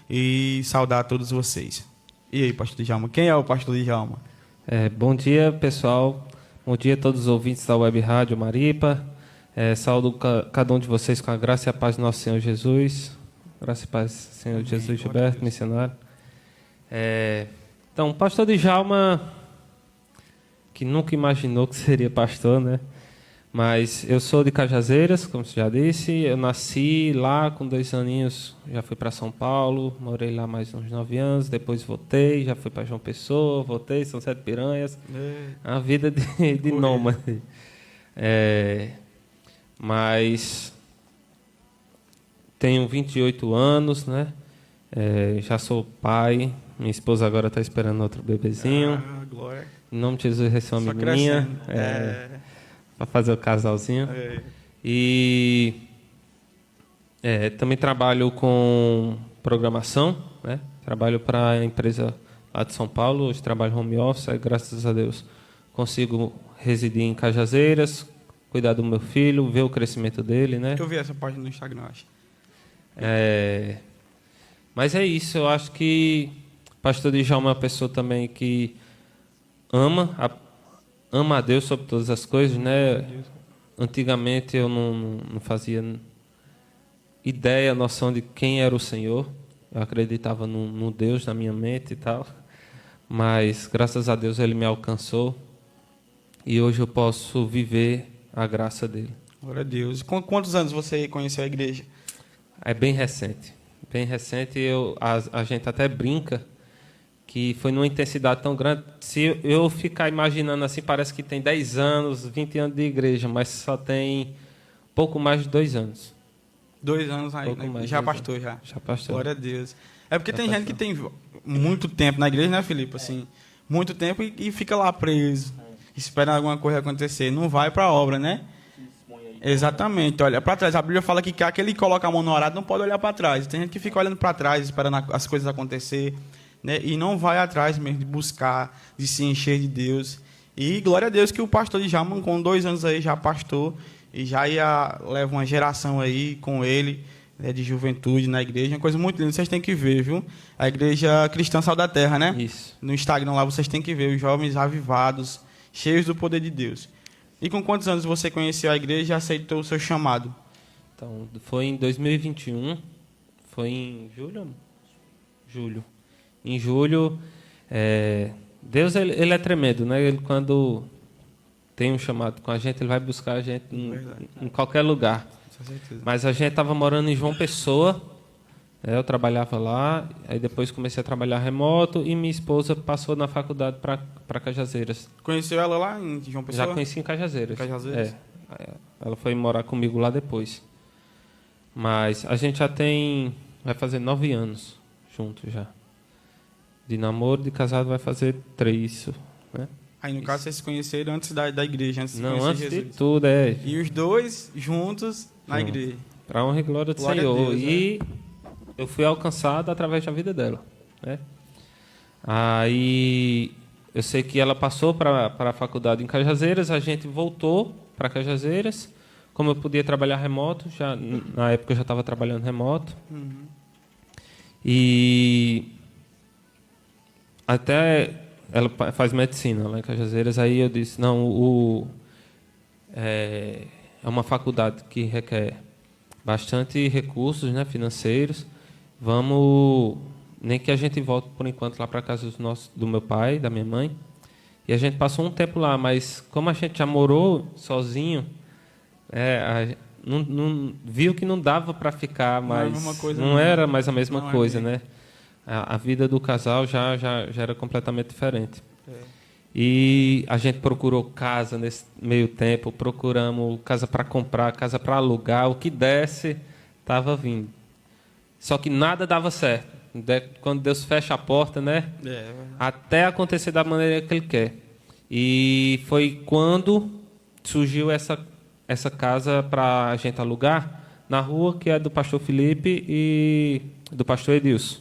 e saudar a todos vocês. E aí, pastor Djalma? Quem é o pastor Djalma? Bom dia, pessoal. Bom dia a todos os ouvintes da Web Rádio Maripa. Saúdo cada um de vocês com a graça e a paz do nosso Senhor Jesus. Graça e paz, Senhor Amém. Jesus Glória a Gilberto, Deus. missionário. Então, o pastor Djalma, que nunca imaginou que seria pastor, né? Mas eu sou de Cajazeiras, como você já disse. Eu nasci lá com 2 aninhos, já fui para São Paulo, morei lá mais uns 9 anos, depois voltei, já fui para João Pessoa, voltei, São Sete Piranhas. A vida de nômade. Mas tenho 28 anos, né? Já sou pai, minha esposa agora está esperando outro bebezinho. Glória. Em nome de Jesus, receba uma Só menininha. crescendo. Para fazer o casalzinho. E também trabalho com programação, né? Trabalho para a empresa lá de São Paulo, hoje trabalho home office, graças a Deus consigo residir em Cajazeiras, cuidar do meu filho, ver o crescimento dele, né? Eu vi essa página no Instagram, acho. Mas é isso, eu acho que o pastor Djalma é uma pessoa também que ama a Deus sobre todas as coisas, né? Antigamente eu não fazia ideia, noção de quem era o Senhor. Eu acreditava no Deus na minha mente e tal. Mas, graças a Deus, Ele me alcançou. E hoje eu posso viver a graça dEle. Glória a Deus. Com quantos anos você conheceu a igreja? É bem recente. Bem recente. A gente até brinca que foi numa intensidade tão grande. Se eu ficar imaginando assim, parece que tem 10 anos, 20 anos de igreja, mas só tem pouco mais de 2 anos. 2 anos aí, Pouco né? mais, Já 2 pastor, já. Já pastor. Glória a Deus. É porque Já tem gente pastor. que tem muito tempo na igreja, né, Felipe? Assim, muito tempo e fica lá preso, esperando alguma coisa acontecer. Não vai para a obra, né? Exatamente. Olha para trás. A Bíblia fala que aquele que coloca a mão no arado não pode olhar para trás. Tem gente que fica olhando para trás, esperando as coisas acontecer, né? E não vai atrás mesmo de buscar, de se encher de Deus. E glória a Deus que o pastor Djalma, com 2 anos aí, já pastor e já leva uma geração aí com ele, né, de juventude na igreja. Uma coisa muito linda, vocês têm que ver, viu? A Igreja Cristã Sal da Terra, né? Isso. No Instagram lá vocês têm que ver os jovens avivados, cheios do poder de Deus. E com quantos anos você conheceu a igreja e aceitou o seu chamado? Então, foi em 2021. Foi em julho? Julho. Em julho, Deus ele é tremendo, né? Ele, quando tem um chamado com a gente, ele vai buscar a gente em qualquer lugar. Com certeza. Mas a gente estava morando em João Pessoa, né? Eu trabalhava lá, aí depois comecei a trabalhar remoto e minha esposa passou na faculdade para Cajazeiras. Conheceu ela lá em João Pessoa? Já conheci em Cajazeiras. Cajazeiras? Ela foi morar comigo lá depois. Mas a gente já vai fazer 9 anos juntos já. De namoro, de casado vai fazer 3, né? Aí, no caso, vocês se conheceram antes da igreja, antes de Não, conhecer antes Jesus. de tudo, E os dois juntos na igreja. Para honra e glória do Glória a Senhor. Deus, E eu fui alcançado através da vida dela, né? Aí eu sei que ela passou para a faculdade em Cajazeiras, a gente voltou para Cajazeiras. Como eu podia trabalhar remoto, na época eu já estava trabalhando remoto. E até ela faz medicina lá em Cajazeiras, aí eu disse, não, é uma faculdade que requer bastante recursos, né, financeiros. Vamos, nem que a gente volte por enquanto lá para casa do meu pai, da minha mãe. E a gente passou um tempo lá, mas como a gente já morou sozinho, viu que não dava para ficar mais, não era mais a mesma coisa, né? A vida do casal já era completamente diferente. E a gente procurou casa nesse meio tempo, procuramos casa para comprar, casa para alugar, o que desse estava vindo. Só que nada dava certo. Quando Deus fecha a porta, né? Até acontecer da maneira que Ele quer. E foi quando surgiu essa casa para a gente alugar na rua, que é do pastor Felipe e do pastor Edilson,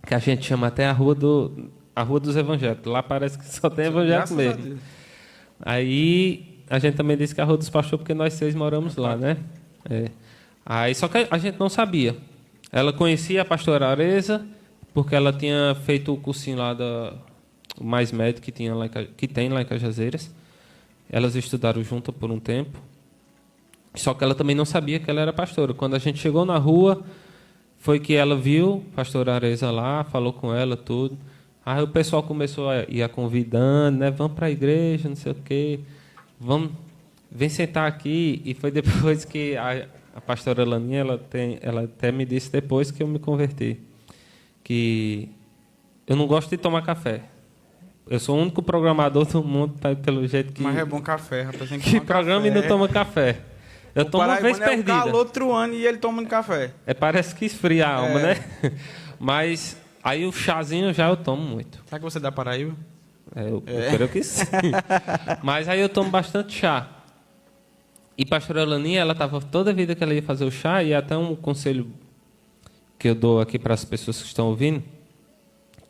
que a gente chama até a rua dos evangélicos. Lá parece que só tem evangélico mesmo. Aí a gente também disse que é a rua dos pastores, porque nós 6 moramos lá, né? Aí só que a gente não sabia. Ela conhecia a pastora Areza, porque ela tinha feito o cursinho lá o Mais Médio que tem lá em Cajazeiras. Elas estudaram juntas por um tempo. Só que ela também não sabia que ela era pastora. Quando a gente chegou na rua, foi que ela viu a pastora Areza lá, falou com ela, tudo. Aí o pessoal começou a ir convidando, né? Vamos para a igreja, não sei o quê. Vem sentar aqui. E foi depois que a pastora Laninha, ela até me disse depois que eu me converti, que eu não gosto de tomar café. Eu sou o único programador do mundo, pelo jeito que... Mas é bom café, rapaz. Tem que programa café. E não toma café. Eu tomo uma vez perdida. É o calor outro ano e ele toma café. Parece que esfria a alma, né? Mas aí o chazinho já eu tomo muito. Será que você dá Paraíba? Eu creio que sim. Mas aí eu tomo bastante chá. E pastora Laninha, ela estava toda a vida que ela ia fazer o chá, e até um conselho que eu dou aqui para as pessoas que estão ouvindo,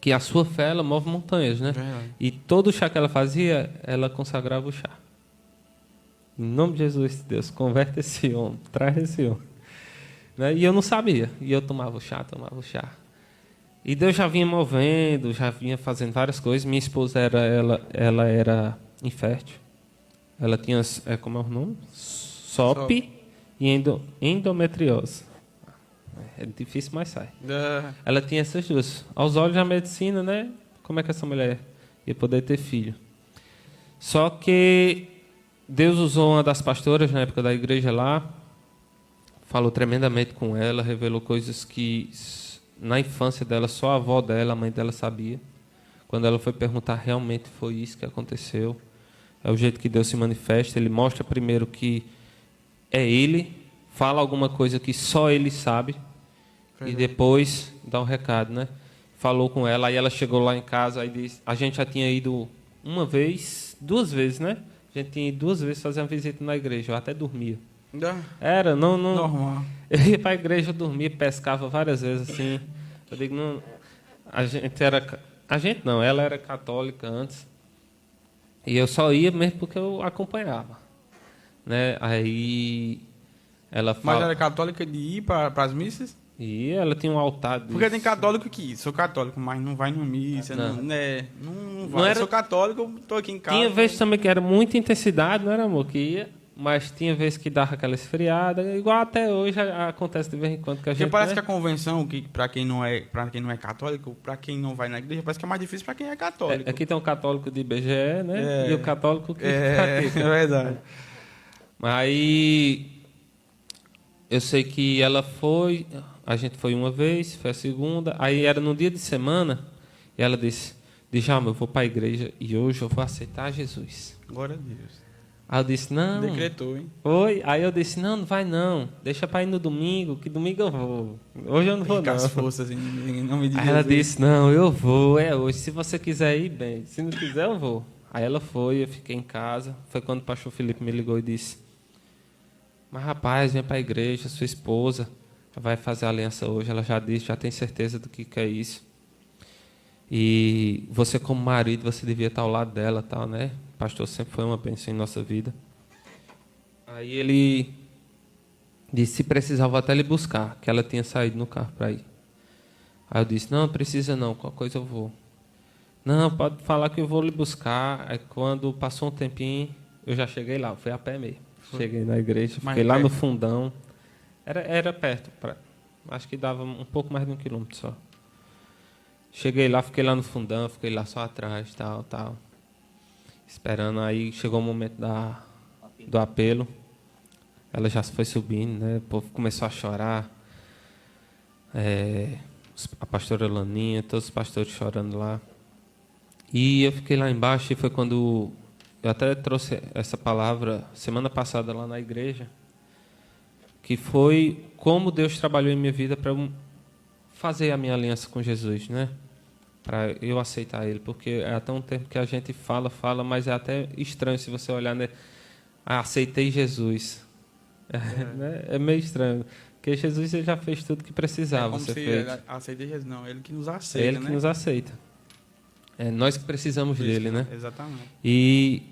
que a sua fé, ela move montanhas, né? E todo o chá que ela fazia, ela consagrava o chá. Em nome de Jesus, Deus, converte esse homem, traz esse homem. Né? E eu não sabia. E eu tomava o chá. E Deus já vinha movendo, já vinha fazendo várias coisas. Minha esposa ela era infértil. Ela tinha, como é o nome? SOP e endometriose. É difícil, mas sai. Ela tinha essas duas. Aos olhos da medicina, né? Como é que essa mulher ia poder ter filho? Só que Deus usou uma das pastoras na época da igreja lá, falou tremendamente com ela, revelou coisas que na infância dela só a avó dela, a mãe dela sabia. Quando ela foi perguntar, realmente foi isso que aconteceu. É o jeito que Deus se manifesta. Ele mostra primeiro que é Ele, fala alguma coisa que só Ele sabe, e depois dá um recado, né? Falou com ela, aí ela chegou lá em casa, aí disse, a gente já tinha ido duas vezes, né? A gente tinha ido 2 vezes fazer uma visita na igreja, eu até dormia. Era, não... Normal. Eu ia para a igreja, eu dormia, pescava várias vezes, assim. Eu digo, não... ela era católica antes. E eu só ia mesmo porque eu acompanhava. Né? Aí ela fala... Mas era católica de ir para as missas? E ela tinha um altar disso. Porque tem católico que sou católico, mas não vai numa missa, não vai. Não era... Sou católico, estou aqui em casa. Tinha vezes também que era muita intensidade, não era, amor? Que ia, mas tinha vezes que dava aquela esfriada, igual até hoje acontece de vez em quando que a gente... Porque parece que a convenção, que para quem não é católico, para quem não vai na igreja, parece que é mais difícil para quem é católico. Aqui tem um católico de IBGE, né? E o católico que pratica. É verdade. Aí eu sei que ela foi... A gente foi uma vez, foi a segunda. Aí era no dia de semana. E ela disse, Djalma, eu vou para a igreja e hoje eu vou aceitar Jesus. Glória a Deus. Aí eu disse, não. Decretou, hein? Foi. Aí eu disse, não vai não. Deixa para ir no domingo, que domingo eu vou. Hoje eu não vou, não. As forças em nome de Jesus. Aí ela disse, não, eu vou, é hoje. Se você quiser ir, bem. Se não quiser, eu vou. Aí ela foi, eu fiquei em casa. Foi quando o pastor Felipe me ligou e disse, mas rapaz, vem para a igreja, sua esposa vai fazer a aliança hoje, ela já disse, já tem certeza do que é isso. E você como marido, você devia estar ao lado dela, tal, né? O pastor sempre foi uma bênção em nossa vida. Aí ele disse, se precisar, vou até lhe buscar, que ela tinha saído no carro para ir. Aí eu disse, não precisa não, qualquer coisa eu vou. Não, pode falar que eu vou lhe buscar. Aí quando passou um tempinho, eu já cheguei lá, fui a pé mesmo. Cheguei na igreja, fiquei lá no fundão. Era perto, acho que dava um pouco mais de 1 quilômetro só. Cheguei lá, fiquei lá no fundão, fiquei lá só atrás, tal. Esperando, aí chegou o momento do apelo. Ela já foi subindo, né? O povo começou a chorar. A pastora Laninha, todos os pastores chorando lá. E eu fiquei lá embaixo, e foi quando... Eu até trouxe essa palavra semana passada lá na igreja, que foi como Deus trabalhou em minha vida para eu fazer a minha aliança com Jesus, né? Para eu aceitar Ele, porque é até um tempo que a gente fala, mas é até estranho se você olhar, né? Aceitei Jesus. É meio estranho, porque Jesus ele já fez tudo que precisava ser feito. Aceitei Jesus, não, Ele que nos aceita, Ele que nos aceita. É nós que precisamos dele, né? Exatamente. E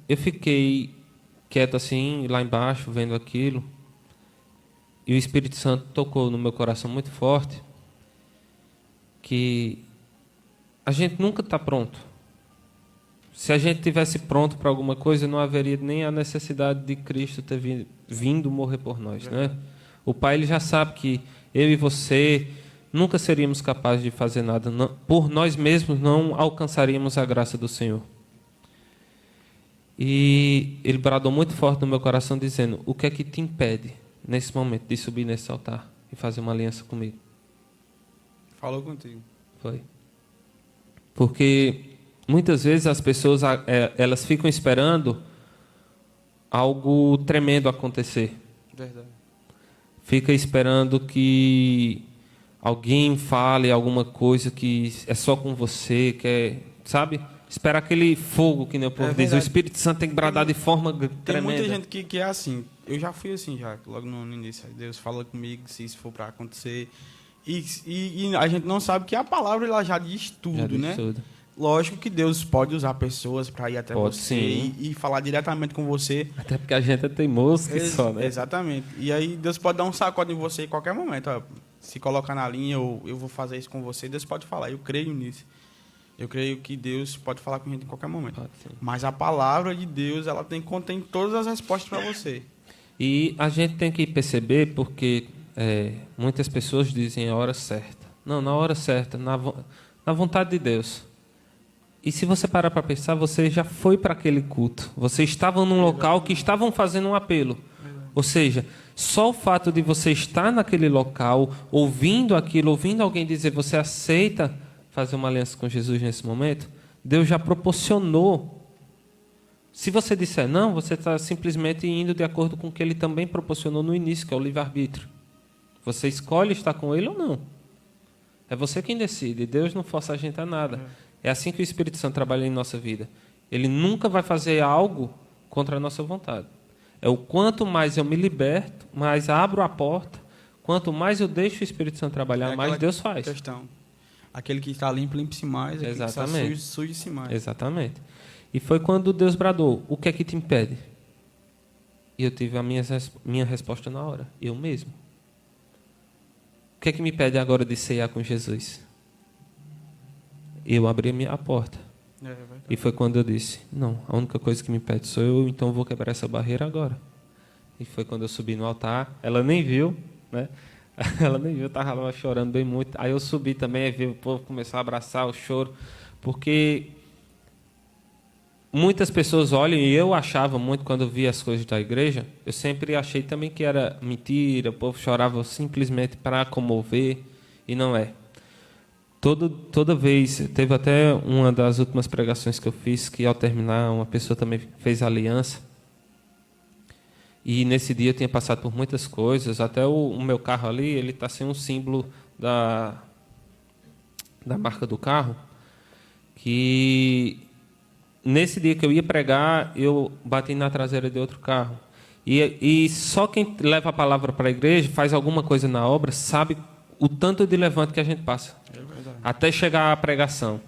eu fiquei quieto assim, lá embaixo, vendo aquilo. E o Espírito Santo tocou no meu coração muito forte que a gente nunca está pronto. Se a gente tivesse pronto para alguma coisa, não haveria nem a necessidade de Cristo ter vindo morrer por nós, né? O Pai, ele já sabe que eu e você nunca seríamos capazes de fazer nada. Não, por nós mesmos não alcançaríamos a graça do Senhor. E ele bradou muito forte no meu coração, dizendo: o que é que te impede, nesse momento, de subir nesse altar e fazer uma aliança comigo? Falou contigo. Foi. Porque muitas vezes as pessoas elas ficam esperando algo tremendo acontecer. Verdade. Fica esperando que alguém fale alguma coisa que é só com você, que é, sabe? Espera aquele fogo, que nem o povo diz. O Espírito Santo tem que bradar de forma tremenda. Tem muita gente que é assim. Eu já fui assim, já logo no início. Deus fala comigo se isso for para acontecer. E a gente não sabe que a palavra ela já diz tudo, já diz né? Tudo. Lógico que Deus pode usar pessoas para ir até você e falar diretamente com você. Até porque a gente é teimoso que só, né? Exatamente. E aí Deus pode dar um sacode em você em qualquer momento. Ó, se colocar na linha, ou eu vou fazer isso com você, Deus pode falar. Eu creio nisso. Eu creio que Deus pode falar com a gente em qualquer momento. Mas a palavra de Deus, ela contém todas as respostas para você. E a gente tem que perceber, porque muitas pessoas dizem a hora certa. Não, na hora certa, na vontade de Deus. E se você parar para pensar, você já foi para aquele culto. Você estava num local que estavam fazendo um apelo. Ou seja, só o fato de você estar naquele local, ouvindo aquilo, ouvindo alguém dizer, você aceita fazer uma aliança com Jesus nesse momento, Deus já proporcionou. Se você disser não, você está simplesmente indo de acordo com o que Ele também proporcionou no início, que é o livre-arbítrio. Você escolhe estar com Ele ou não. É você quem decide. Deus não força a gente a nada. É assim que o Espírito Santo trabalha em nossa vida. Ele nunca vai fazer algo contra a nossa vontade. É o quanto mais eu me liberto, mais abro a porta, quanto mais eu deixo o Espírito Santo trabalhar, mais Deus faz. Aquele que está limpo, limpe-se mais. Aquele que está sujo, suje-se mais. Exatamente. E foi quando Deus bradou: o que é que te impede? E eu tive a minha resposta na hora. Eu mesmo. O que é que me impede agora de ceiar com Jesus? Eu abri a porta. E foi quando eu disse: não, a única coisa que me impede sou eu, então eu vou quebrar essa barreira agora. E foi quando eu subi no altar. Ela nem viu, né? Ela nem viu, eu estava lá chorando bem muito. Aí eu subi também, vi o povo começar a abraçar o choro, porque muitas pessoas olham, e eu achava muito quando eu via as coisas da igreja, eu sempre achei também que era mentira, o povo chorava simplesmente para comover, e não é. Toda vez, teve até uma das últimas pregações que eu fiz, que ao terminar, uma pessoa também fez aliança. E nesse dia eu tinha passado por muitas coisas, até o meu carro ali, ele está sem um símbolo da marca do carro, que nesse dia que eu ia pregar, eu bati na traseira de outro carro. E só quem leva a palavra para a igreja, faz alguma coisa na obra, sabe o tanto de levante que a gente passa, até chegar à pregação.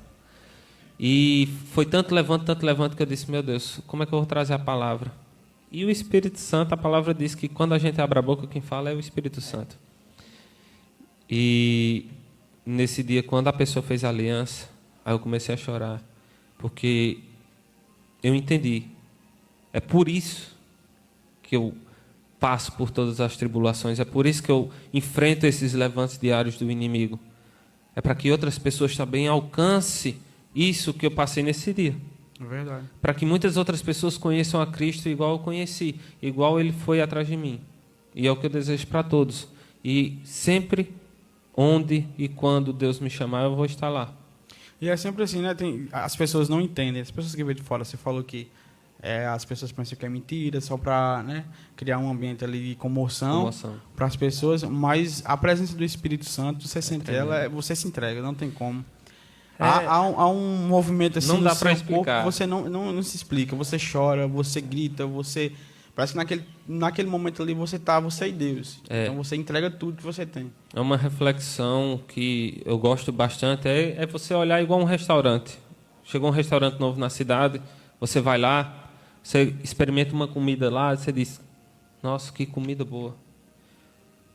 E foi tanto levante que eu disse: meu Deus, como é que eu vou trazer a palavra? E o Espírito Santo, a palavra diz que quando a gente abre a boca, quem fala é o Espírito Santo. E nesse dia, quando a pessoa fez a aliança, aí eu comecei a chorar, porque eu entendi. É por isso que eu passo por todas as tribulações, é por isso que eu enfrento esses levantes diários do inimigo. É para que outras pessoas também alcancem isso que eu passei nesse dia. É verdade. Para que muitas outras pessoas conheçam a Cristo igual eu conheci, igual Ele foi atrás de mim. E é o que eu desejo para todos. E sempre, onde e quando Deus me chamar, eu vou estar lá. E é sempre assim, né? As pessoas não entendem. As pessoas que vêm de fora, você falou que as pessoas pensam que é mentira, só para, né, criar um ambiente ali de comoção para as pessoas, mas a presença do Espírito Santo, você sente ela, você se entrega, não tem como. Há um movimento assim não dá no para seu explicar. corpo, você não se explica, você chora, você grita, parece que naquele momento ali você e Deus. Então você entrega tudo que você tem. É uma reflexão que eu gosto bastante, é você olhar igual um restaurante. Chegou um restaurante novo na cidade, você vai lá, você experimenta uma comida lá, você diz: nossa, que comida boa.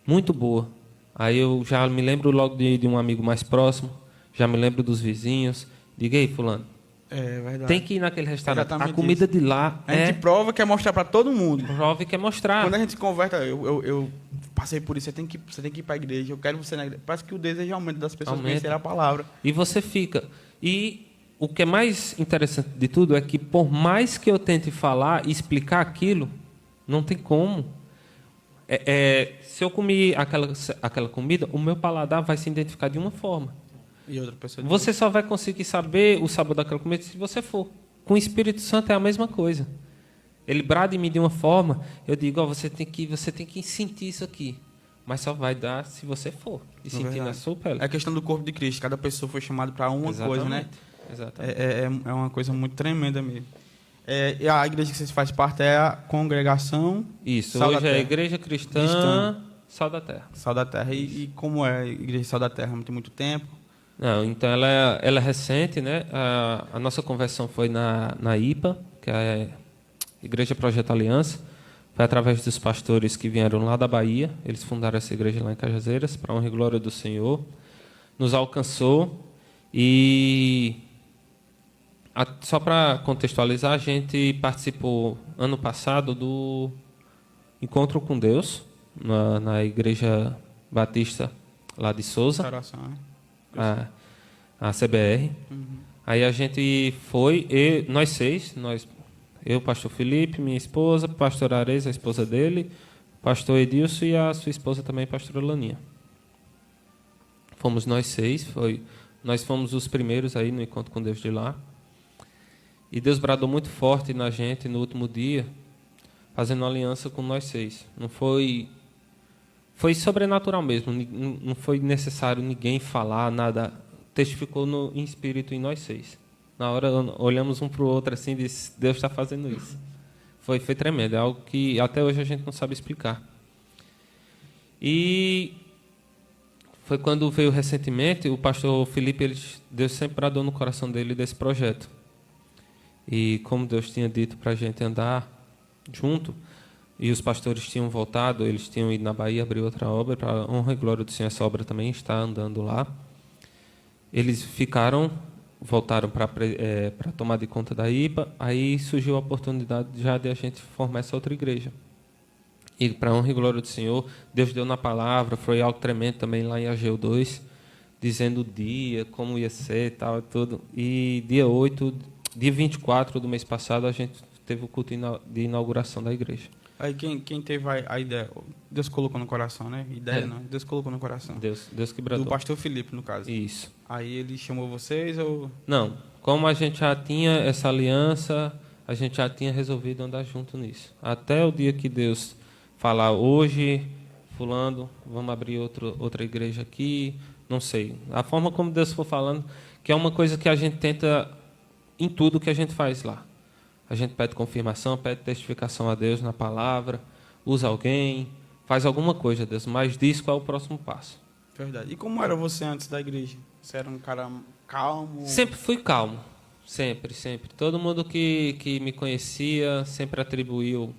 muito boa. Aí eu já me lembro logo de um amigo mais próximo, já me lembro dos vizinhos. Diga aí, fulano. É verdade. Tem que ir naquele restaurante. Exatamente a comida isso. de lá A gente prova, quer mostrar para todo mundo. Prova e quer mostrar. Quando a gente se converta, eu passei por isso, você tem que ir para a igreja, eu quero você na igreja. Parece que o desejo aumenta das pessoas conhecerem a palavra. E você fica. E o que é mais interessante de tudo é que, por mais que eu tente falar e explicar aquilo, não tem como. Se eu comi aquela comida, o meu paladar vai se identificar de uma forma. E outra pessoa você só vai conseguir saber o sabor daquela comida se você for. Com o Espírito Santo é a mesma coisa. Ele brada em mim de uma forma, eu digo, você tem que sentir isso aqui. Mas só vai dar se você for. E sentir na sua pele. É a questão do corpo de Cristo. Cada pessoa foi chamada para uma coisa, né? Exatamente. É uma coisa muito tremenda mesmo. E a igreja que vocês fazem parte é a Congregação Isso, Sal hoje da é a Terra. Igreja Cristã Sal da Terra. Sal da Terra. E como é a Igreja Sal da Terra? Não tem muito tempo? Não, então ela é recente, né? A nossa conversão foi na IPA, que é a Igreja Projeto Aliança. Foi através dos pastores que vieram lá da Bahia. Eles fundaram essa igreja lá em Cajazeiras, para a honra e glória do Senhor. Nos alcançou e... Só para contextualizar, a gente participou ano passado do Encontro com Deus, na Igreja Batista lá de Souza, a CBR. Uhum. Aí a gente foi, nós 6, eu, pastor Felipe, minha esposa, pastor Ares, a esposa dele, pastor Edilson e a sua esposa também, pastora Laninha. Fomos nós 6, nós fomos os primeiros aí no Encontro com Deus de lá. E Deus bradou muito forte na gente no último dia, fazendo uma aliança com nós 6. Não foi sobrenatural mesmo, não foi necessário ninguém falar nada, testificou em espírito em nós 6. Na hora olhamos um para o outro assim e disse, Deus está fazendo isso. Foi tremendo, é algo que até hoje a gente não sabe explicar. E foi quando veio recentemente, o pastor Felipe, Deus sempre bradou no coração dele desse projeto. E como Deus tinha dito para a gente andar junto, e os pastores tinham voltado, eles tinham ido na Bahia abrir outra obra, para a honra e glória do Senhor, essa obra também está andando lá. Eles voltaram para tomar de conta da IPA, aí surgiu a oportunidade já de a gente formar essa outra igreja. E para a honra e glória do Senhor, Deus deu na palavra, foi algo tremendo também lá em Ageu 2, dizendo o dia, como ia ser e tal, tudo. E dia 24 do mês passado, a gente teve o culto de inauguração da igreja. Aí quem teve a ideia, Deus colocou no coração, né? Ideia não, Deus colocou no coração. Deus que bradou. Do pastor Felipe, no caso. Isso. Aí ele chamou vocês ou... Não, como a gente já tinha essa aliança, a gente já tinha resolvido andar junto nisso. Até o dia que Deus falar, hoje, fulano, vamos abrir outra igreja aqui, não sei. A forma como Deus for falando, que é uma coisa que a gente tenta em tudo que a gente faz lá. A gente pede confirmação, pede testificação a Deus na palavra, usa alguém, faz alguma coisa a Deus, mas diz qual é o próximo passo. Verdade. E como era você antes da igreja? Você era um cara calmo? Sempre fui calmo. Sempre. Todo mundo que me conhecia sempre atribuiu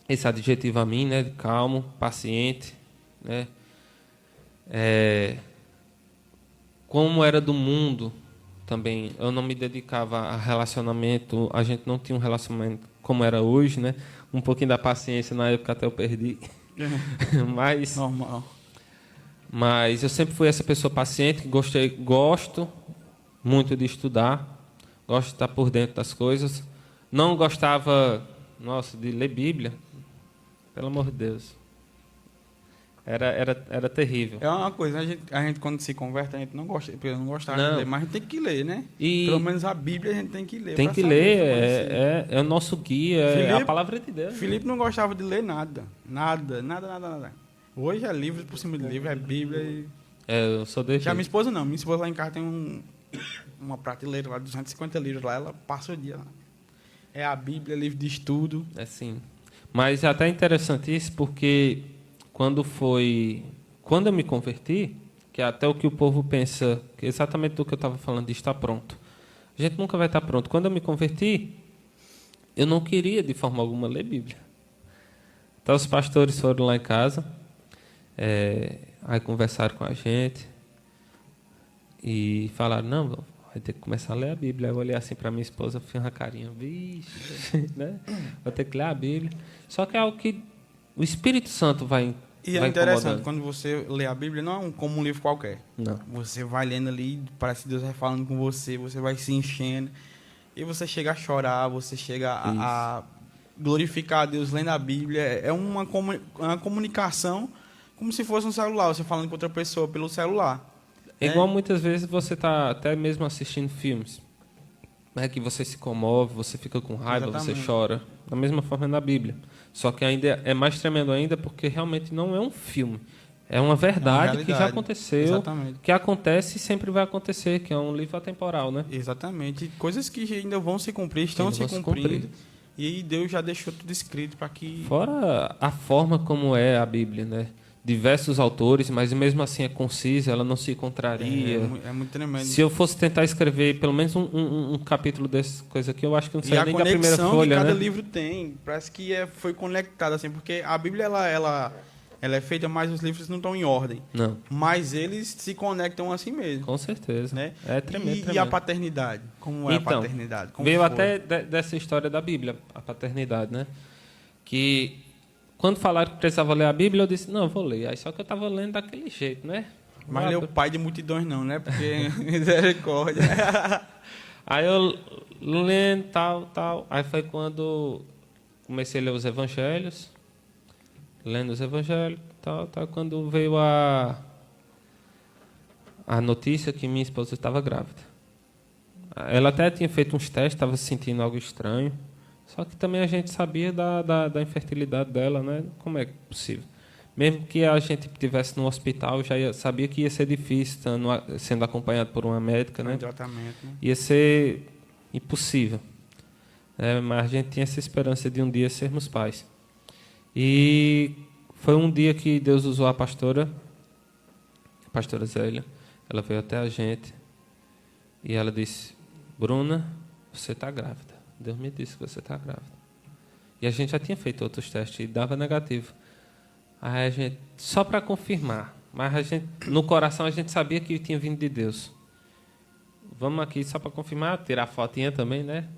esse adjetivo a mim, né? De calmo, paciente, né? Como era do mundo também, eu não me dedicava a relacionamento, a gente não tinha um relacionamento como era hoje, né? Um pouquinho da paciência na época até eu perdi. Mas normal. Mas eu sempre fui essa pessoa paciente, gosto muito de estudar, gosto de estar por dentro das coisas. Não gostava, de ler Bíblia. Pelo amor de Deus. Era terrível. É uma coisa, a gente quando se converte, a gente não gosta, eu não gostava de ler, mas a gente tem que ler, né? Pelo menos a Bíblia a gente tem que ler. Tem que ler, é o nosso guia, é a palavra de Deus. Felipe não gostava de ler nada. Nada. Hoje é livro por cima de livro, é Bíblia e... eu sou desse. Já minha esposa não. Minha esposa lá em casa tem uma prateleira lá, 250 livros lá, ela passa o dia lá. É a Bíblia, livro de estudo. É sim. Mas é até interessante isso, porque quando eu me converti, que é até o que o povo pensa, que é exatamente do que eu estava falando, de estar pronto. A gente nunca vai estar pronto. Quando eu me converti, eu não queria, de forma alguma, ler Bíblia. Então, os pastores foram lá em casa, Aí conversaram com a gente e falaram, não, vai ter que começar a ler a Bíblia. Aí eu olhei assim para minha esposa, fiz uma carinha, vixe, né? Vou ter que ler a Bíblia. Só que é algo que o Espírito Santo vai E é interessante, quando você lê a Bíblia, não é como um livro qualquer. Não. Você vai lendo ali, parece que Deus vai falando com você, você vai se enchendo. E você chega a chorar, você chega a glorificar a Deus lendo a Bíblia. É uma comunicação como se fosse um celular, você falando com outra pessoa pelo celular. É igual muitas vezes você está até mesmo assistindo filmes. Que você se comove, você fica com raiva, Exatamente. Você chora. Da mesma forma na Bíblia. Só que ainda é mais tremendo ainda porque realmente não é um filme. É uma verdade que já aconteceu, Exatamente. Que acontece e sempre vai acontecer, que é um livro atemporal, né? Exatamente. Coisas que ainda vão se cumprir, estão se cumprindo. E Deus já deixou tudo escrito para que... Fora a forma como é a Bíblia, né? Diversos autores, mas mesmo assim é concisa, ela não se contraria. É muito tremendo. Se eu fosse tentar escrever pelo menos um capítulo dessa coisa aqui, eu acho que não sairia nem da primeira folha, né? E a conexão que cada livro tem, parece que foi conectado, assim, porque a Bíblia, ela é feita, mas os livros não estão em ordem. Não. Mas eles se conectam assim mesmo. Com certeza. Né? É tremendo. E a paternidade? Como é a paternidade? Como veio até dessa história da Bíblia, a paternidade, né? Que... Quando falaram que precisava ler a Bíblia, eu disse, não, eu vou ler. Aí só que eu estava lendo daquele jeito, né? Mas leu pai de multidões não, né? Porque misericórdia. Aí eu lendo, tal. Aí foi quando comecei a ler os evangelhos. Lendo os evangelhos, tal. Quando veio a notícia que minha esposa estava grávida. Ela até tinha feito uns testes, estava sentindo algo estranho. Só que também a gente sabia da infertilidade dela, né? Como é possível? Mesmo que a gente estivesse no hospital, sabia que ia ser difícil, sendo acompanhado por uma médica, né? Tratamento, né? Ia ser impossível. Mas a gente tinha essa esperança de um dia sermos pais. E foi um dia que Deus usou a pastora Zélia. Ela veio até a gente e ela disse, Bruna, você está grávida. Deus me disse que você está grávida. E a gente já tinha feito outros testes e dava negativo. Aí a gente, só para confirmar, mas a gente, no coração a gente sabia que tinha vindo de Deus. Vamos aqui só para confirmar, tirar a fotinha também, né?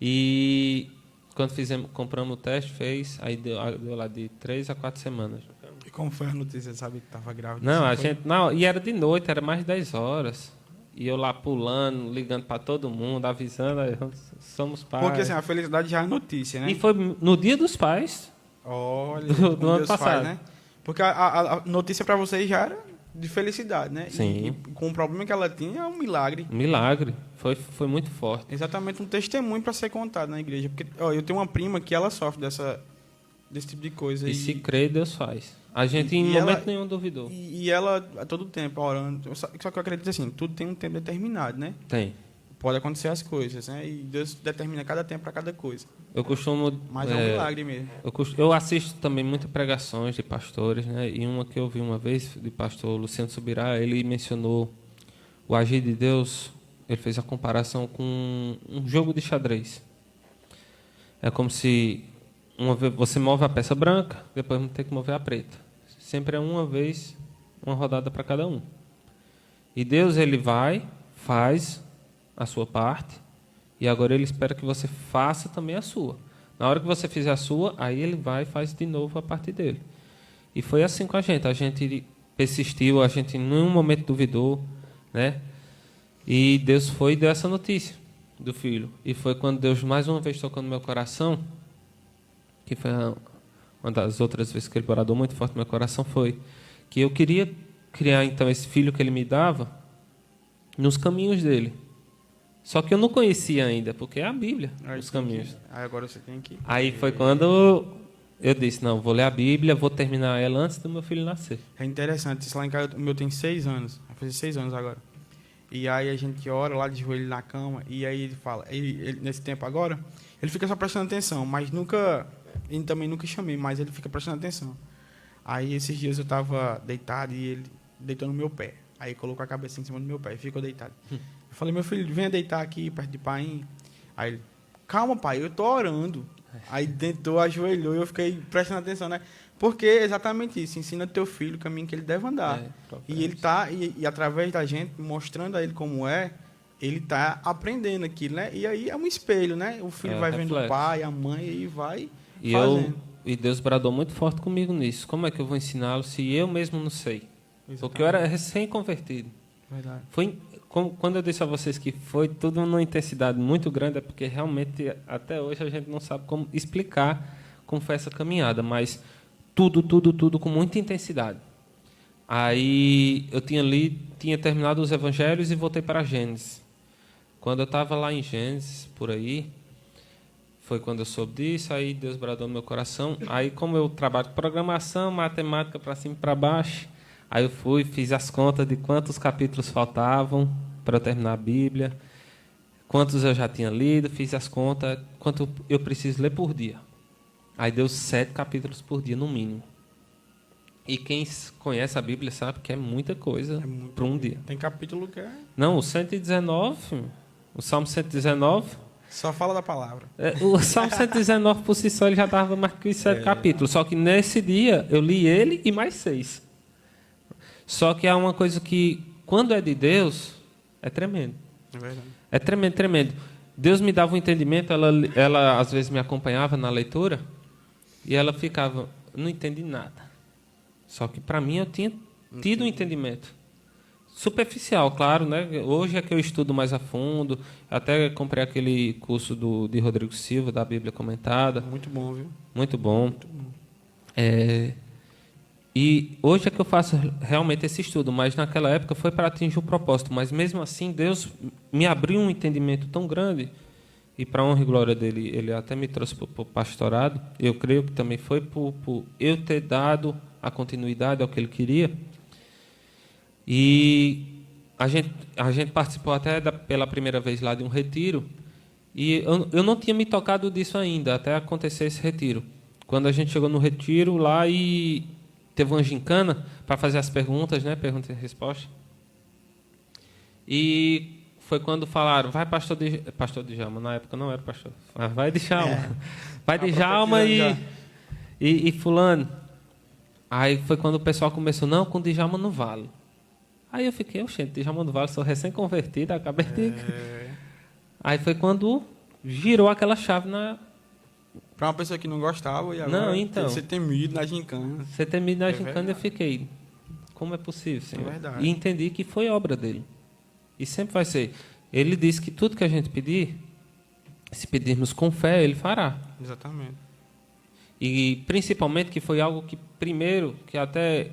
E quando compramos o teste, aí deu lá de 3 a 4 semanas. E como foi a notícia, sabe que estava grávida? Não, e era de noite, era mais de 10 horas. E eu lá pulando, ligando para todo mundo, avisando, somos pais. Porque assim, a felicidade já é notícia, né? E foi no Dia dos Pais. Olha, do ano passado. Né? Porque a notícia para vocês já era de felicidade, né? Sim. E com o problema que ela tinha, é um milagre. Um milagre. Foi muito forte. Exatamente, um testemunho para ser contado na igreja. Porque eu tenho uma prima que ela sofre desse tipo de coisa. E se crê, Deus faz. A gente em momento nenhum duvidou. E ela, a todo tempo, orando. Só que eu acredito assim, tudo tem um tempo determinado, né? Tem. Pode acontecer as coisas, né? E Deus determina cada tempo para cada coisa. Eu costumo... Mas é um milagre mesmo. Eu assisto também muitas pregações de pastores, né? E uma que eu vi uma vez, de pastor Luciano Subirá, ele mencionou o agir de Deus. Ele fez a comparação com um jogo de xadrez. É como se uma vez você move a peça branca, depois tem que mover a preta. Sempre é uma vez, uma rodada para cada um. E Deus, ele vai, faz a sua parte, e agora ele espera que você faça também a sua. Na hora que você fizer a sua, aí ele vai e faz de novo a parte dele. E foi assim com a gente persistiu, a gente em nenhum momento duvidou, né? E Deus foi e deu essa notícia do filho. E foi quando Deus mais uma vez tocou no meu coração, que foi uma das outras vezes que ele bradou muito forte no meu coração, foi que eu queria criar então esse filho que ele me dava nos caminhos dele. Só que eu não conhecia ainda, porque é a Bíblia, os caminhos. Aí agora você tem que... Aí foi quando eu disse, não, vou ler a Bíblia, vou terminar ela antes do meu filho nascer. É interessante, isso lá em casa, o meu tem 6 anos, vai fazer 6 anos agora. E aí a gente ora lá de joelho na cama, e aí ele fala, ele nesse tempo agora, ele fica só prestando atenção, mas ele também nunca chamei, mas ele fica prestando atenção. Aí esses dias eu estava deitado e ele deitou no meu pé. Aí colocou a cabeça em cima do meu pé e ficou deitado. Eu falei, meu filho, venha deitar aqui perto de pai. Aí ele, calma pai, eu estou orando. Aí tentou, ajoelhou e eu fiquei prestando atenção, né? Porque é exatamente isso, ensina teu filho o caminho que ele deve andar. E ele tá, e através da gente, mostrando a ele como é, ele tá aprendendo aquilo, né? E aí é um espelho, né? O filho vai vendo o pai, a mãe, e vai fazendo. E Deus bradou muito forte comigo nisso. Como é que eu vou ensiná-lo se eu mesmo não sei? Exatamente. Porque eu era recém-convertido. Verdade. Quando eu disse a vocês que foi tudo numa intensidade muito grande, é porque realmente até hoje a gente não sabe como explicar como foi essa caminhada, mas tudo com muita intensidade. Aí eu tinha terminado os evangelhos e voltei para Gênesis. Quando eu estava lá em Gênesis, por aí, foi quando eu soube disso, aí Deus bradou no meu coração. Aí, como eu trabalho com programação, matemática para cima e para baixo, aí eu fiz as contas de quantos capítulos faltavam para eu terminar a Bíblia, quantos eu já tinha lido, fiz as contas, quanto eu preciso ler por dia. Aí deu 7 capítulos por dia, no mínimo. E quem conhece a Bíblia sabe que é muita coisa para um dia. Tem capítulo que é... Não, o 119, o Salmo 119... Só fala da palavra. O Salmo 119, por si só, ele já estava mais que 7 capítulos. Só que nesse dia, eu li ele e mais 6. Só que há uma coisa que, quando é de Deus, é tremendo. É verdade. É tremendo, tremendo. Deus me dava um entendimento, ela às vezes me acompanhava na leitura, e ela ficava, não entendi nada. Só que para mim eu tinha tido um entendimento. Superficial, claro, né? Hoje é que eu estudo mais a fundo. Até comprei aquele curso de Rodrigo Silva, da Bíblia Comentada. Muito bom, viu? Muito bom. Muito bom. E hoje é que eu faço realmente esse estudo, mas naquela época foi para atingir o propósito. Mas mesmo assim, Deus me abriu um entendimento tão grande, e para a honra e glória dele, ele até me trouxe para o pastorado. Eu creio que também foi por eu ter dado a continuidade ao que ele queria. E a gente participou até pela primeira vez lá de um retiro, e eu não tinha me tocado disso ainda, até acontecer esse retiro. Quando a gente chegou no retiro lá e teve uma gincana para fazer as perguntas, né? Pergunta e resposta. E foi quando falaram, vai pastor Djalma, na época não era pastor, vai Djalma, vai Djalma e fulano. Aí foi quando o pessoal começou, não, com Djalma não vale. Aí eu fiquei, oxente, Djalma do Vale, sou recém-convertido, acabei de... Aí foi quando girou aquela chave na... Para uma pessoa que não gostava, e agora não, então, você temido na gincana. Você temido na gincana, eu fiquei, como é possível, Senhor? É verdade. E entendi que foi obra dele. E sempre vai ser. Ele disse que tudo que a gente pedir, se pedirmos com fé, ele fará. Exatamente. E principalmente que foi algo que primeiro, que até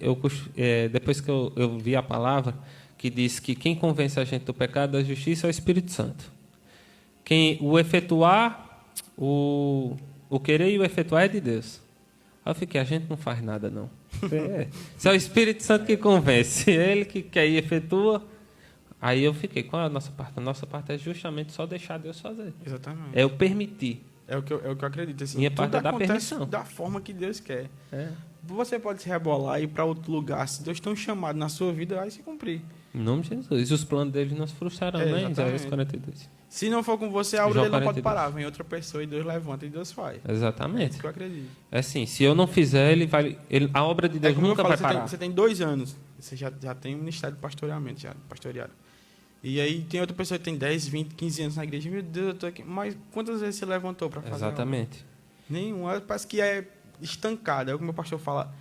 depois que eu vi a palavra, que diz que quem convence a gente do pecado da justiça é o Espírito Santo. O efetuar, o querer e o efetuar é de Deus. Aí eu fiquei, a gente não faz nada não. Se é o Espírito Santo que convence, ele que quer e efetua. Aí eu fiquei, qual é a nossa parte? A nossa parte é justamente só deixar Deus fazer. Exatamente. É o permitir. É o que eu acredito. Assim, minha parte é da permissão. Da forma que Deus quer. Você pode se rebolar e ir para outro lugar. Se Deus tem um chamado na sua vida, vai se cumprir. Em nome de Jesus. E os planos dele não se frustrarão, né? Isaías 42. Se não for com você, a obra dele não pode parar. Vem outra pessoa e Deus levanta e Deus faz. Exatamente. É isso que eu acredito. É assim, se eu não fizer, a obra de Deus nunca vai parar. Você tem 2 anos. Você já tem um ministério de pastoreamento, pastoreado. E aí tem outra pessoa que tem 10, 20, 15 anos na igreja. Meu Deus, eu tô aqui. Mas quantas vezes você levantou para fazer? Exatamente. Nenhuma. Parece que é estancada. É o que o meu pastor fala.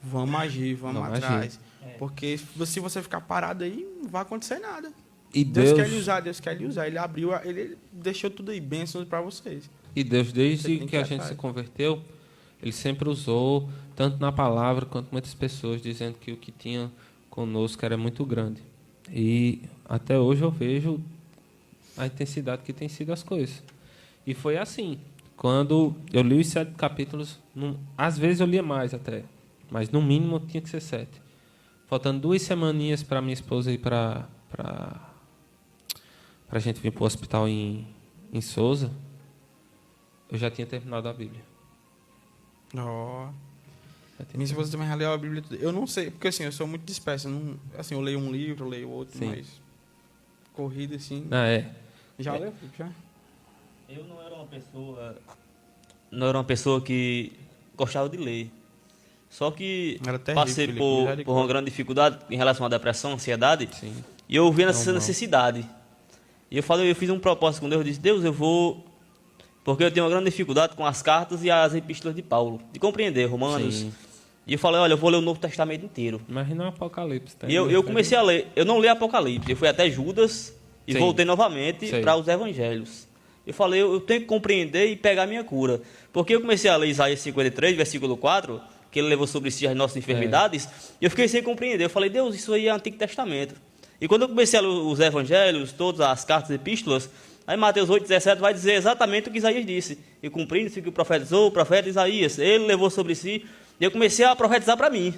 Vamos agir, vamos atrás. Porque se você ficar parado aí, não vai acontecer nada. E Deus quer lhe usar. Ele abriu, ele deixou tudo aí, bênçãos para vocês. E Deus, desde que a gente se converteu, ele sempre usou, tanto na palavra quanto muitas pessoas, dizendo que o que tinha conosco era muito grande. E até hoje eu vejo a intensidade que tem sido as coisas. E foi assim. Quando eu li os 7 capítulos, às vezes eu lia mais até, mas no mínimo tinha que ser 7. Faltando 2 semaninhas para minha esposa ir para a gente vir para o hospital em Souza, eu já tinha terminado a Bíblia. Minha esposa também já leu a Bíblia. Eu não sei, porque assim, eu sou muito disperso. Assim, eu leio um livro, eu leio outro, Sim. mas corrida assim. Ah, é? Já leu? Já? Eu não era uma pessoa não era uma pessoa que gostava de ler. Só que passei por uma grande dificuldade em relação à depressão, ansiedade. Sim. E eu vi essa necessidade. E eu fiz um propósito com Deus. Eu disse, Deus, eu vou... Porque eu tenho uma grande dificuldade com as cartas e as epístolas de Paulo. De compreender, Romanos. Sim. E eu falei, olha, eu vou ler o Novo Testamento inteiro. Imagina o Apocalipse. E eu comecei a ler. Eu não li Apocalipse. Eu fui até Judas e voltei novamente para os Evangelhos. Eu falei, eu tenho que compreender e pegar a minha cura. Porque eu comecei a ler Isaías 53, versículo 4, que ele levou sobre si as nossas enfermidades, e eu fiquei sem compreender. Eu falei, Deus, isso aí é Antigo Testamento. E quando eu comecei a ler os Evangelhos, todas as cartas e epístolas, aí Mateus 8,17 vai dizer exatamente o que Isaías disse. E cumprindo-se o que profetizou o profeta Isaías. Ele levou sobre si. E eu comecei a profetizar para mim.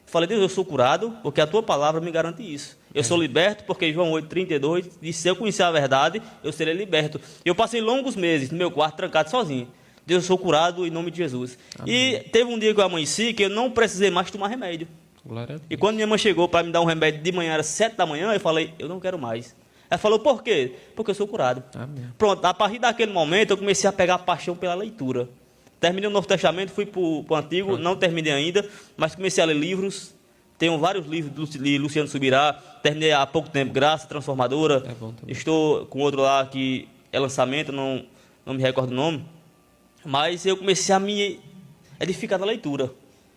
Falei, Deus, eu sou curado, porque a tua palavra me garante isso. Eu sou liberto, porque João 8,32 disse, se eu conhecer a verdade, eu serei liberto. Eu passei longos meses no meu quarto, trancado sozinho. Deus, eu sou curado em nome de Jesus. Amém. E teve um dia que eu amanheci, que eu não precisei mais tomar remédio. Glória a Deus. E quando minha mãe chegou para me dar um remédio de manhã, era 7 da manhã, eu falei, eu não quero mais. Ela falou, por quê? Porque eu sou curado. Amém. Pronto, a partir daquele momento, eu comecei a pegar paixão pela leitura. Terminei o Novo Testamento, fui para o Antigo, não terminei ainda, mas comecei a ler livros. Tenho vários livros de Luciano Subirá. Terminei há pouco tempo, Graça Transformadora. É bom também. Estou com outro lá que é lançamento, não me recordo o nome. Mas eu comecei a me edificar na leitura.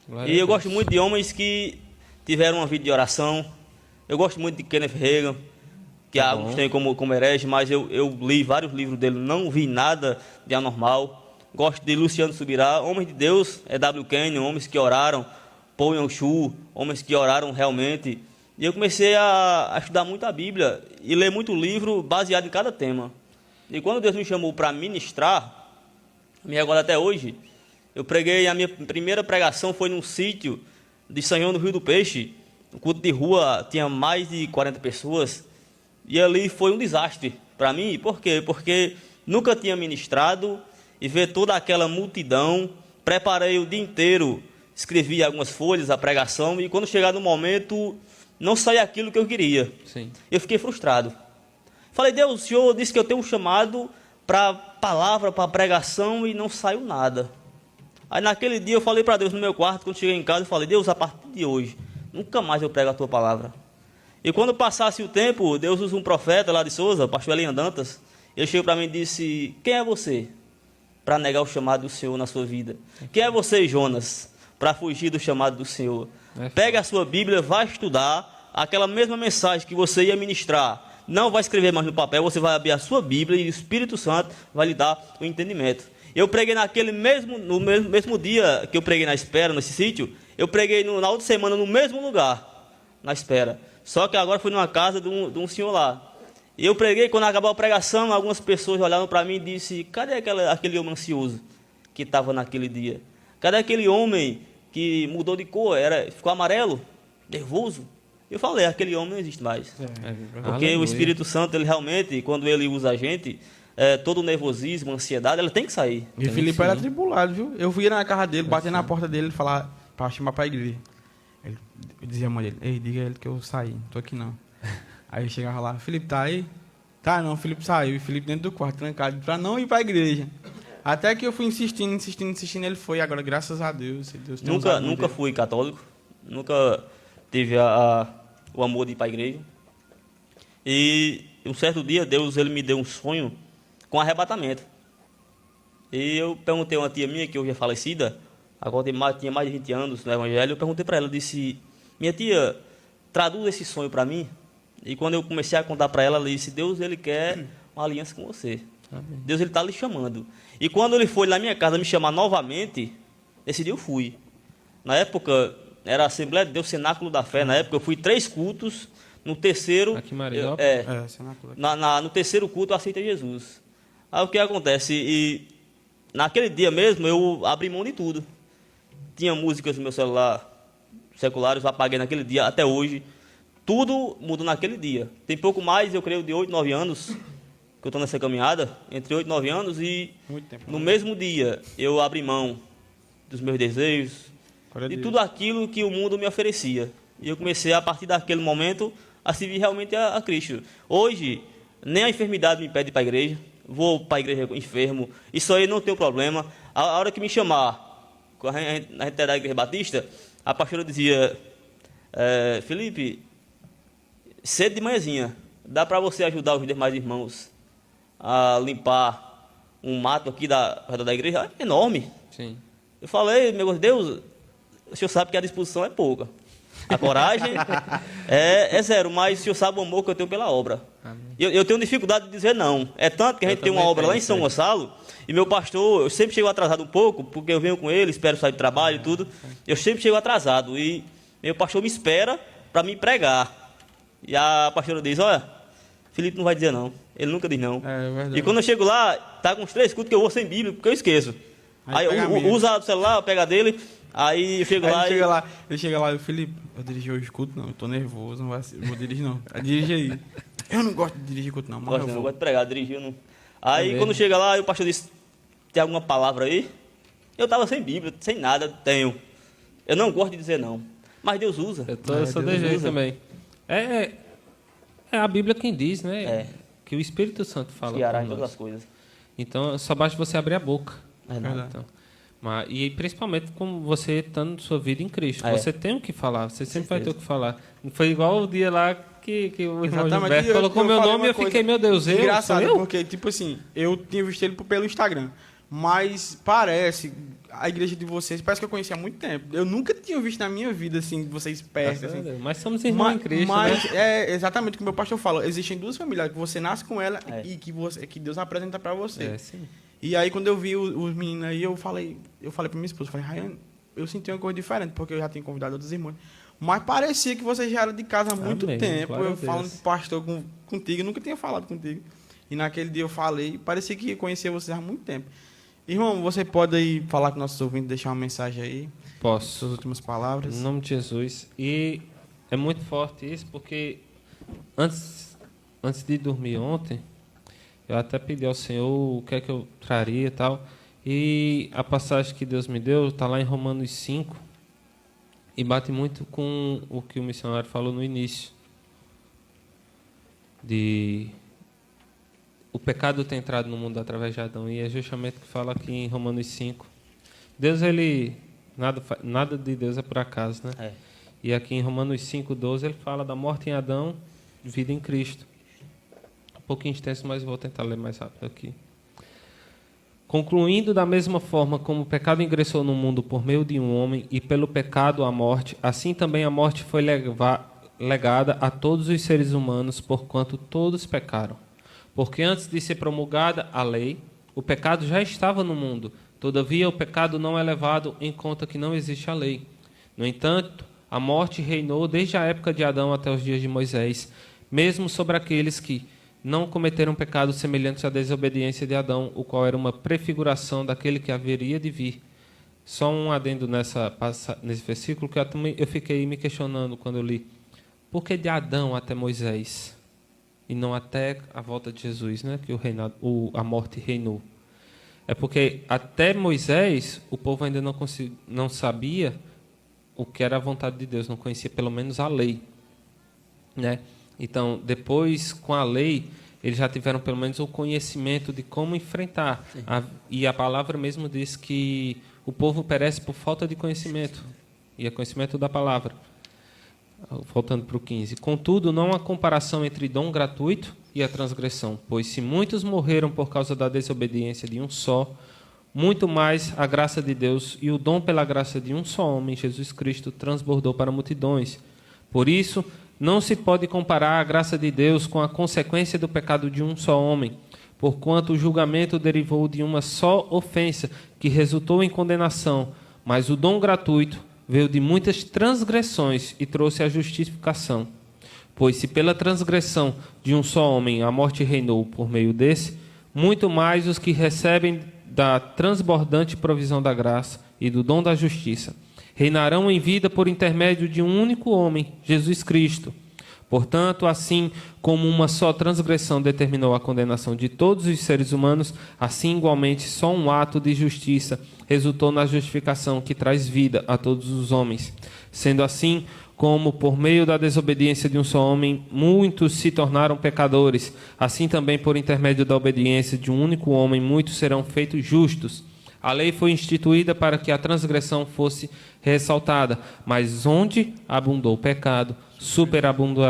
Glória e eu gosto muito de homens que tiveram uma vida de oração. Eu gosto muito de Kenneth Hagin, que alguns têm como herege, mas eu li vários livros dele, não vi nada de anormal. Gosto de Luciano Subirá, homens de Deus, W. Kenyon, homens que oraram, Paul Yong-Chu, homens que oraram realmente. E eu comecei a estudar muito a Bíblia e ler muito livro baseado em cada tema. E quando Deus me chamou para ministrar, me recordo até hoje, eu preguei, a minha primeira pregação foi num sítio de São João do Rio do Peixe. O culto de rua tinha mais de 40 pessoas. E ali foi um desastre para mim. Por quê? Porque nunca tinha ministrado e ver toda aquela multidão. Preparei o dia inteiro, escrevi algumas folhas, a pregação, e quando chegar no momento, não saía aquilo que eu queria. Sim. Eu fiquei frustrado. Falei, Deus, o Senhor disse que eu tenho um chamado para palavra, para pregação, e não saiu nada. Aí naquele dia eu falei para Deus no meu quarto, quando cheguei em casa, eu falei, Deus, a partir de hoje, nunca mais eu prego a tua palavra. E quando passasse o tempo, Deus usa um profeta lá de Souza, o pastor Elian Dantas. Ele chegou para mim e disse, quem é você para negar o chamado do Senhor na sua vida? Quem é você, Jonas, para fugir do chamado do Senhor? Pega a sua Bíblia, vai estudar aquela mesma mensagem que você ia ministrar. Não vai escrever mais no papel, você vai abrir a sua Bíblia e o Espírito Santo vai lhe dar o entendimento. Eu preguei no mesmo dia que eu preguei na espera, nesse sítio, eu preguei na outra semana no mesmo lugar, na espera. Só que agora fui numa casa de um senhor lá. E eu preguei, quando acabou a pregação, algumas pessoas olharam para mim e disseram, cadê aquele homem ansioso que estava naquele dia? Cadê aquele homem que mudou de cor, ficou amarelo, nervoso? Eu falei, aquele homem não existe mais. Porque aleluia. O Espírito Santo, ele realmente, quando ele usa a gente, todo o nervosismo, a ansiedade, ela tem que sair. E o Felipe era atribulado, viu? Eu ia na casa dele, bater na porta dele e falar, para chamar para a igreja. Ele dizia a mãe dele, ei, diga a ele que eu saí, não tô aqui não. Aí eu chegava lá, Felipe tá aí? Tá não, Felipe saiu. E Felipe dentro do quarto, trancado, para não ir para a igreja. Até que eu fui insistindo, ele foi. Agora, graças a Deus, Deus tem nunca fui católico, nunca tive o amor de ir para a igreja. E um certo dia, Deus ele me deu um sonho com arrebatamento. E eu perguntei a uma tia minha, que hoje é falecida, agora tinha mais de 20 anos no Evangelho, eu perguntei para ela, eu disse, minha tia, traduz esse sonho para mim. E quando eu comecei a contar para ela, ela disse, Deus ele quer uma aliança com você. Amém. Deus ele está lhe chamando. E quando ele foi na minha casa me chamar novamente, esse dia eu fui. Na época, era a Assembleia de Deus Cenáculo da Fé. Na época eu fui 3 cultos. No terceiro, aqui em Maria, no terceiro culto eu aceitei Jesus. Aí o que acontece? E naquele dia mesmo eu abri mão de tudo. Tinha músicas no meu celular seculares, eu apaguei naquele dia até hoje. Tudo mudou naquele dia. Tem pouco mais, eu creio, de 8, 9 anos que eu estou nessa caminhada, entre 8 e 9 anos, e no mesmo dia eu abri mão dos meus desejos, de tudo aquilo que o mundo me oferecia. E eu comecei, a partir daquele momento, a servir realmente a Cristo. Hoje, nem a enfermidade me impede de ir para a igreja, vou para a igreja enfermo, isso aí não tem problema. A hora que me chamar, na gente era da Igreja Batista, a pastora dizia, Felipe, cedo de manhãzinha, dá para você ajudar os demais irmãos a limpar um mato aqui da igreja? É enorme. Sim. Eu falei, meu Deus, o senhor sabe que a disposição é pouca. A coragem é zero, mas o senhor sabe o amor que eu tenho pela obra. Eu tenho dificuldade de dizer não. É tanto que a gente tem uma obra lá em São Gonçalo, e meu pastor, eu sempre chego atrasado um pouco, porque eu venho com ele, espero sair do trabalho e tudo. Eu sempre chego atrasado, e meu pastor me espera para me pregar. E a pastora diz, olha, Felipe não vai dizer não. Ele nunca diz não. E quando eu chego lá, tá com uns 3 cultos que eu vou sem Bíblia, porque eu esqueço. Aí usa o celular, pega dele, aí eu chego lá. Ele chega lá e Felipe, eu dirigi hoje culto, não, eu tô nervoso, não vou dirigir não. Dirige aí. Eu não gosto de dirigir culto não, mas eu gosto de pregar, dirigir não. Aí quando chega lá, o pastor disse, tem alguma palavra aí? Eu tava sem Bíblia, sem nada, tenho. Eu não gosto de dizer não, mas Deus usa. Eu sou de jeito também. É a Bíblia quem diz, né? Que o Espírito Santo fala. Guiará em todas as coisas. Então, só basta você abrir a boca. Então, e principalmente com você estando sua vida em Cristo. Você tem o que falar, você sempre vai ter o que falar. Foi igual o dia lá que o irmão Gilberto colocou meu nome e eu fiquei, meu Deus, engraçado, porque, tipo assim, eu tinha visto ele pelo Instagram, mas parece, a igreja de vocês, parece que eu conhecia há muito tempo. Eu nunca tinha visto na minha vida, assim, vocês perto, assim. Mas somos irmãos em Cristo, mas né? é exatamente o que o meu pastor fala. Existem 2 famílias, que você nasce com ela e que Deus apresenta pra você. Sim. E aí, quando eu vi os meninos aí, eu falei pra minha esposa, Rayane, eu senti uma coisa diferente, porque eu já tinha convidado outros irmãos. Mas parecia que você já era de casa há muito tempo. Eu falando com o pastor contigo, eu nunca tinha falado contigo. E naquele dia eu falei, parecia que conhecia você há muito tempo. Irmão, você pode aí falar com nossos ouvintes, deixar uma mensagem aí? Posso. Suas últimas palavras. Em nome de Jesus. E é muito forte isso, porque antes de dormir ontem, eu até pedi ao Senhor o que é que eu traria e tal. E a passagem que Deus me deu está lá em Romanos 5. E bate muito com o que o missionário falou no início. O pecado tem entrado no mundo através de Adão. E é justamente o que fala aqui em Romanos 5. Deus, nada de Deus é por acaso, né? E aqui em Romanos 5:12 ele fala da morte em Adão, vida em Cristo. Um pouquinho extenso, mas vou tentar ler mais rápido aqui. Concluindo, da mesma forma como o pecado ingressou no mundo por meio de um homem e pelo pecado a morte, assim também a morte foi legada a todos os seres humanos, porquanto todos pecaram. Porque antes de ser promulgada a lei, o pecado já estava no mundo. Todavia, o pecado não é levado em conta que não existe a lei. No entanto, a morte reinou desde a época de Adão até os dias de Moisés, mesmo sobre aqueles que não cometeram pecados semelhantes à desobediência de Adão, o qual era uma prefiguração daquele que haveria de vir. Só um adendo nesse versículo, que eu fiquei me questionando quando eu li. Por que de Adão até Moisés? E não até a volta de Jesus, né? Que a morte reinou. É porque até Moisés, o povo ainda não sabia o que era a vontade de Deus, não conhecia pelo menos a lei, né? Então, depois, com a lei, eles já tiveram pelo menos o conhecimento de como enfrentar. E a palavra mesmo diz que o povo perece por falta de conhecimento. E é conhecimento da palavra. Voltando para o 15. Contudo, não há comparação entre dom gratuito e a transgressão, pois se muitos morreram por causa da desobediência de um só, muito mais a graça de Deus e o dom pela graça de um só homem, Jesus Cristo, transbordou para multidões. Por isso, não se pode comparar a graça de Deus com a consequência do pecado de um só homem, porquanto o julgamento derivou de uma só ofensa, que resultou em condenação, mas o dom gratuito veio de muitas transgressões e trouxe a justificação. Pois se pela transgressão de um só homem a morte reinou por meio desse, muito mais os que recebem da transbordante provisão da graça e do dom da justiça reinarão em vida por intermédio de um único homem, Jesus Cristo. Portanto, assim como uma só transgressão determinou a condenação de todos os seres humanos, assim igualmente só um ato de justiça resultou na justificação que traz vida a todos os homens. Sendo assim, como por meio da desobediência de um só homem, muitos se tornaram pecadores, assim também por intermédio da obediência de um único homem, muitos serão feitos justos. A lei foi instituída para que a transgressão fosse ressaltada, mas onde abundou o pecado, superabundou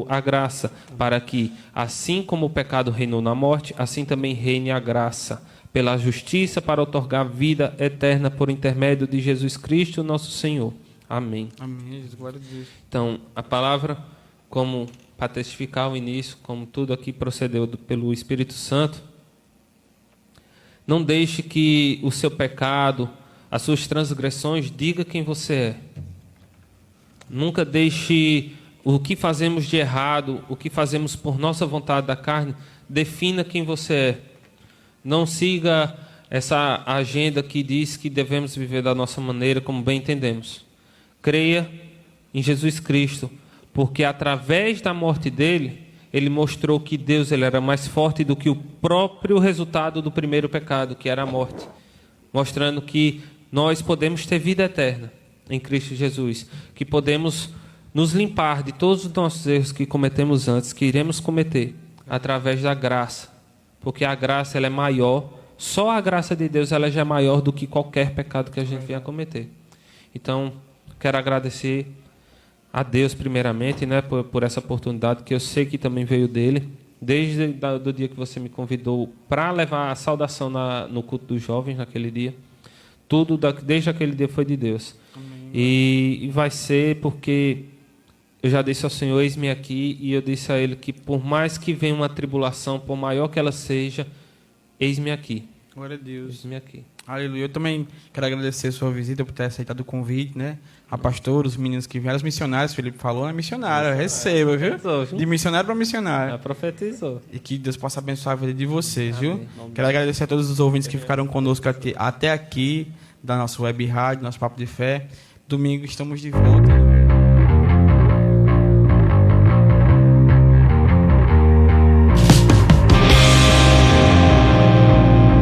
a graça, para que, assim como o pecado reinou na morte, assim também reine a graça, pela justiça, para outorgar vida eterna por intermédio de Jesus Cristo, nosso Senhor. Amém. Amém. Glória a Deus. Então, a palavra, como para testificar o início, como tudo aqui procedeu pelo Espírito Santo, não deixe que o seu pecado, as suas transgressões, diga quem você é. Nunca deixe o que fazemos de errado, o que fazemos por nossa vontade da carne, defina quem você é. Não siga essa agenda que diz que devemos viver da nossa maneira, como bem entendemos. Creia em Jesus Cristo, porque através da morte dele, ele mostrou que Deus ele era mais forte do que o próprio resultado do primeiro pecado, que era a morte. Mostrando que nós podemos ter vida eterna em Cristo Jesus, que podemos nos limpar de todos os nossos erros que cometemos antes, que iremos cometer, através da graça. Porque a graça ela é maior, só a graça de Deus ela já é maior do que qualquer pecado que a gente venha a cometer. Então, quero agradecer a Deus primeiramente, né, por essa oportunidade que eu sei que também veio dele, desde o dia que você me convidou para levar a saudação no culto dos jovens naquele dia. Tudo desde aquele dia foi de Deus. Amém. E vai ser porque eu já disse ao Senhor, eis-me aqui, e eu disse a Ele que por mais que venha uma tribulação, por maior que ela seja, eis-me aqui. Glória a Deus. Eis-me aqui. Aleluia. Eu também quero agradecer a sua visita, por ter aceitado o convite, né? A pastor, os meninos que vieram, os missionários, Felipe falou, é missionário, receba, viu? De missionário para missionário. Profetizou. E que Deus possa abençoar a vida de vocês, viu? Quero agradecer a todos os ouvintes que ficaram conosco até aqui, da nossa web rádio, nosso Papo de Fé. Domingo estamos de volta.